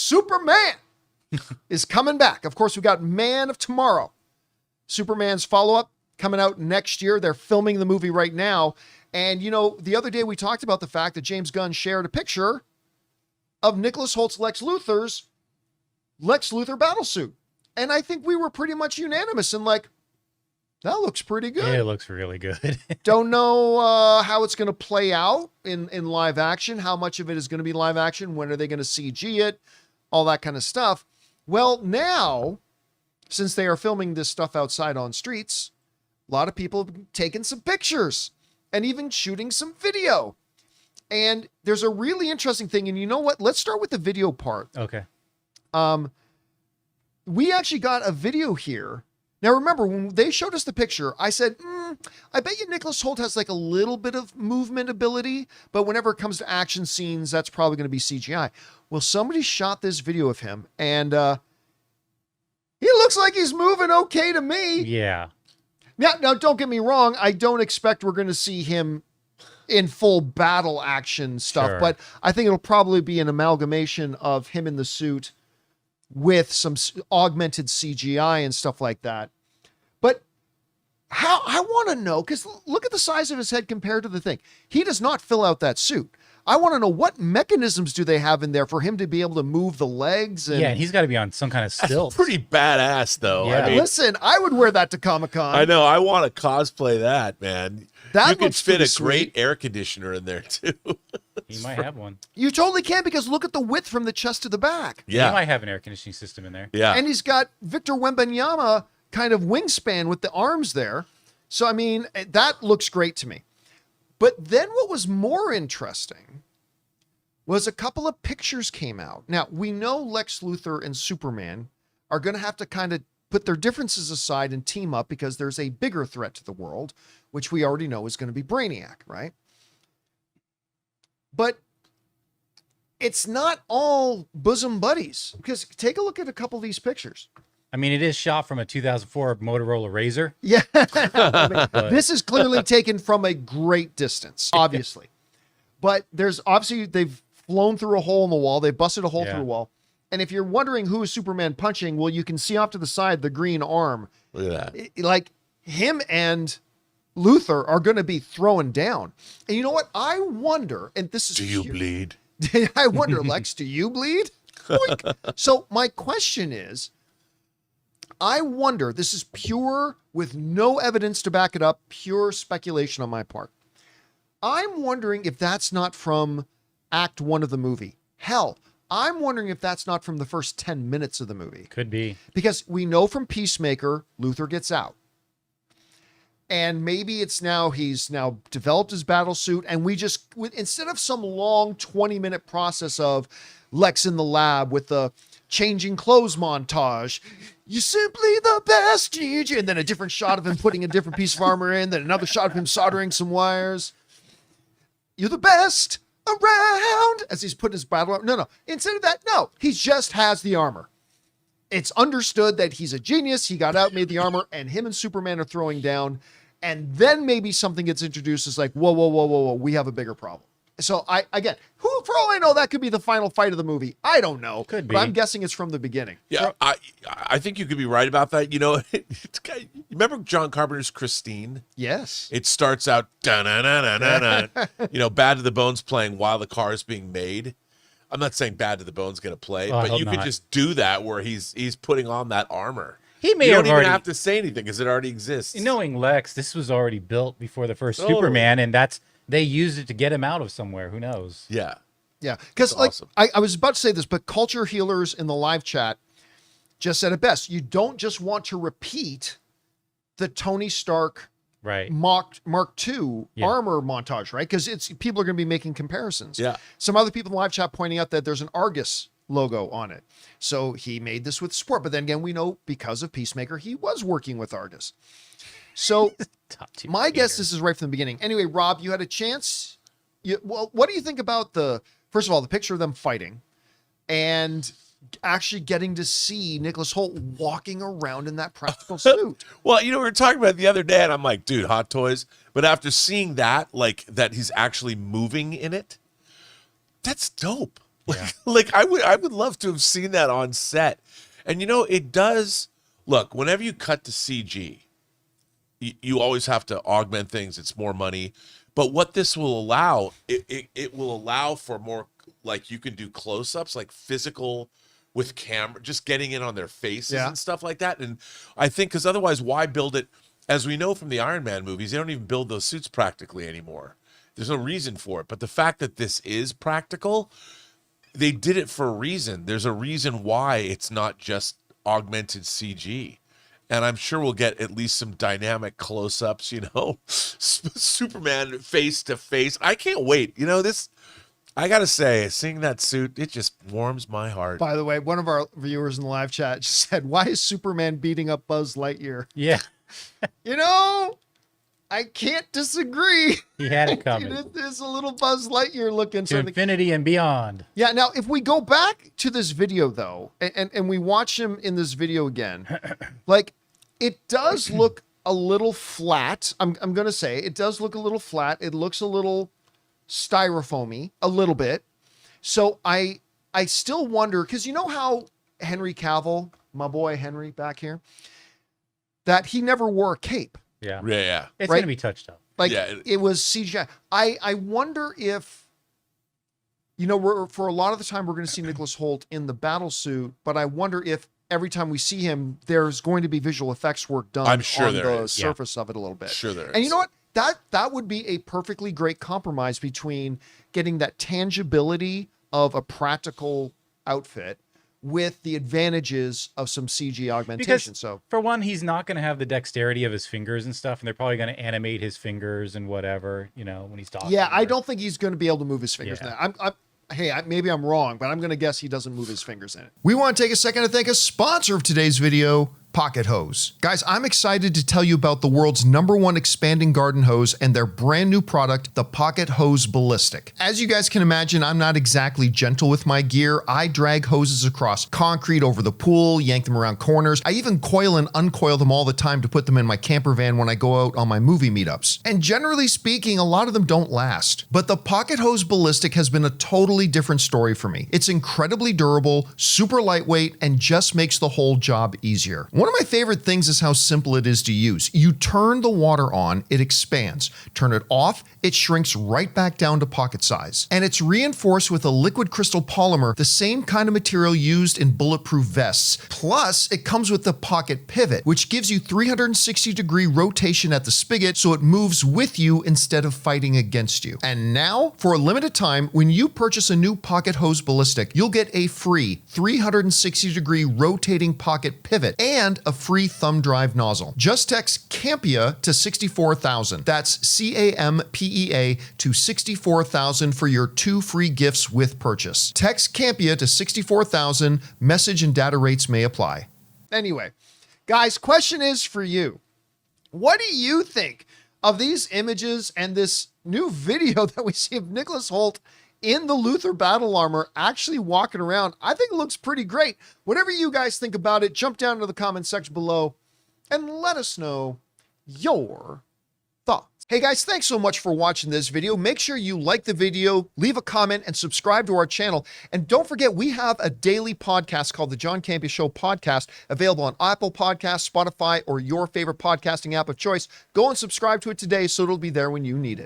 Superman is coming back. Of course, we got Man of Tomorrow, Superman's follow-up coming out next year. They're filming the movie right now. And, you know, the other day we talked about the fact that James Gunn shared a picture of Nicholas Holt's Lex Luthor battlesuit. And I think we were pretty much unanimous in like, that looks pretty good. Yeah, it looks really good. Don't know how it's going to play out in live action. How much of it is going to be live action? When are they going to CG it? All that kind of stuff. Well, now, since they are filming this stuff outside on streets, a lot of people have taken some pictures and even shooting some video. And there's a really interesting thing. And you know what? Let's start with the video part. Okay. We actually got a video here. Now, remember, when they showed us the picture, I said, I bet you Nicholas Hoult has like a little bit of movement ability, but whenever it comes to action scenes, that's probably going to be CGI. Well, somebody shot this video of him, and he looks like he's moving okay to me. Yeah. Now, don't get me wrong. I don't expect we're going to see him in full battle action stuff, Sure. but I think it'll probably be an amalgamation of him in the suit with some augmented CGI and stuff like that. But how I want to know, because look at the size of his head compared to the thing. He does not fill out that suit. I want to know what mechanisms do they have in there for him to be able to move the legs. And Yeah, and he's got to be on some kind of stilt. Pretty badass, though. Yeah. I mean, listen, I would wear that to Comic-Con. I know. I want to cosplay that, man. That you could looks fit pretty a great sweet. air conditioner in there, too. He might have one. You totally can, because look at the width from the chest to the back. He Yeah. might have an air conditioning system in there. Yeah. And he's got Victor Wembanyama kind of wingspan with the arms there. So, I mean, that looks great to me. But then what was more interesting was a couple of pictures came out. Now, we know Lex Luthor and Superman are going to have to kind of put their differences aside and team up, because there's a bigger threat to the world, which we already know is going to be Brainiac, right? But it's not all bosom buddies, because take a look at a couple of these pictures. I mean, it is shot from a 2004 Motorola Razr. Yeah. I mean, But- this is clearly taken from a great distance, obviously. But there's obviously, they've flown through a hole in the wall. They busted a hole Yeah. through a wall. And if you're wondering who is Superman punching, well, you can see off to the side the green arm. Look at that. Like him and Luthor are going to be throwing down. And you know what? I wonder, and this is Do you huge. bleed? I wonder, Lex, do you bleed? Boink. So my question is, I wonder, this is pure, with no evidence to back it up, pure speculation on my part. I'm wondering if that's not from Act 1 of the movie. Hell, I'm wondering if that's not from the first 10 minutes of the movie. Could be. Because we know from Peacemaker, Luthor gets out. And maybe it's now, he's now developed his battle suit, and we just, instead of some long 20-minute process of Lex in the lab with the changing clothes montage, you're simply the best, and then a different shot of him putting a different piece of armor in, then another shot of him soldering some wires. You're the best around, as he's putting his battle armor. No. Instead of that, no, he just has the armor. It's understood that he's a genius. He got out, made the armor, and him and Superman are throwing down. And then maybe something gets introduced as like, whoa, we have a bigger problem. So who, for all I know, that could be the final fight of the movie. I don't know. Could But be. I'm guessing it's from the beginning. Yeah, I think you could be right about that. You know, you remember John Carpenter's Christine? Yes. It starts out, you know, Bad to the Bone's playing while the car is being made. I'm not saying Bad to the Bone's going to play, Oh, I but hope you could not. just do that where he's putting on that armor. He may You don't have even already, have to say anything because it already exists. knowing Lex, this was already built before the first Totally. Superman, and they used it to get him out of somewhere. Who knows? Yeah. Yeah. Because That's awesome. I was about to say this, but Culture Healers in the live chat just said it best. You don't just want to repeat the Tony Stark Right. Mark II Yeah. armor montage, right? Because people are going to be making comparisons. Yeah. Some other people in the live chat pointing out that there's an Argus logo on it. So he made this with support. But then again, we know because of Peacemaker, he was working with Argus. So Top two my guess, Peter. this is right from the beginning. Anyway, Rob, you had a chance. Well, what do you think about first of all, the picture of them fighting and actually getting to see Nicholas Hoult walking around in that practical suit? Well, you know, we were talking about it the other day, and I'm like, dude, Hot Toys. But after seeing that, like that he's actually moving in it, that's dope. Yeah. Like I would love to have seen that on set. And it does look, whenever you cut to CG, you always have to augment things. It's more money. But what this will allow, it will allow for more, like you can do close-ups, like physical with camera, just getting in on their faces and stuff like that. And I think because otherwise, why build it? As we know from the Iron Man movies, they don't even build those suits practically anymore. There's no reason for it. But the fact that this is practical, they did it for a reason. There's a reason why it's not just augmented CG. And I'm sure we'll get at least some dynamic close-ups, Superman face to face. I can't wait. I got to say, seeing that suit, it just warms my heart. By the way, one of our viewers in the live chat said, why is Superman beating up Buzz Lightyear? Yeah. I can't disagree. He had it coming. There's a little Buzz Lightyear looking. To infinity and beyond. Yeah, now, if we go back to this video, though, and we watch him in this video again, like, it does look a little flat. I'm going to say it does look a little flat. It looks a little styrofoamy, a little bit. So I still wonder, because you know how Henry Cavill, my boy Henry back here, that he never wore a cape. Yeah. Yeah. It's Right? going to be touched up. Like, Yeah. it was CGI. I wonder if, for a lot of the time, we're going to see Nicholas Hoult in the battle suit, but I wonder if every time we see him, there's going to be visual effects work done I'm sure on there the is. surface of it a little bit. Sure there is. And you know what? That would be a perfectly great compromise between getting that tangibility of a practical outfit with the advantages of some CG augmentation. Because, for one, he's not going to have the dexterity of his fingers and stuff, and they're probably going to animate his fingers and whatever, when he's talking. Yeah, I don't think he's going to be able to move his fingers. Yeah. Now. Maybe I'm wrong, but I'm going to guess he doesn't move his fingers in it. We want to take a second to thank a sponsor of today's video, Pocket Hose. Guys, I'm excited to tell you about the world's #1 expanding garden hose and their brand new product, the Pocket Hose Ballistic. As you guys can imagine, I'm not exactly gentle with my gear. I drag hoses across concrete over the pool, yank them around corners. I even coil and uncoil them all the time to put them in my camper van when I go out on my movie meetups. And generally speaking, a lot of them don't last. But the Pocket Hose Ballistic has been a totally different story for me. It's incredibly durable, super lightweight, and just makes the whole job easier. One of my favorite things is how simple it is to use. You turn the water on, it expands. Turn it off, it shrinks right back down to pocket size. And it's reinforced with a liquid crystal polymer, the same kind of material used in bulletproof vests. Plus, it comes with the pocket pivot, which gives you 360-degree rotation at the spigot so it moves with you instead of fighting against you. And now, for a limited time, when you purchase a new Pocket Hose Ballistic, you'll get a free 360-degree rotating pocket pivot and a free thumb drive nozzle. Just text Campea to 64,000. That's CAMPEA to 64,000 for your 2 free gifts with purchase. Text Campea to 64,000. Message and data rates may apply. Anyway, guys, question is for you. What do you think of these images and this new video that we see of Nicholas Hoult in the Luthor battle armor actually walking around? I think it looks pretty great. Whatever you guys think about it, jump down to the comment section below and let us know your thoughts. Hey guys, thanks so much for watching this video. Make sure you like the video, leave a comment, and subscribe to our channel. And don't forget, we have a daily podcast called the John Campea Show podcast, available on Apple Podcasts, Spotify, or your favorite podcasting app of choice. Go and subscribe to it today so it'll be there when you need it.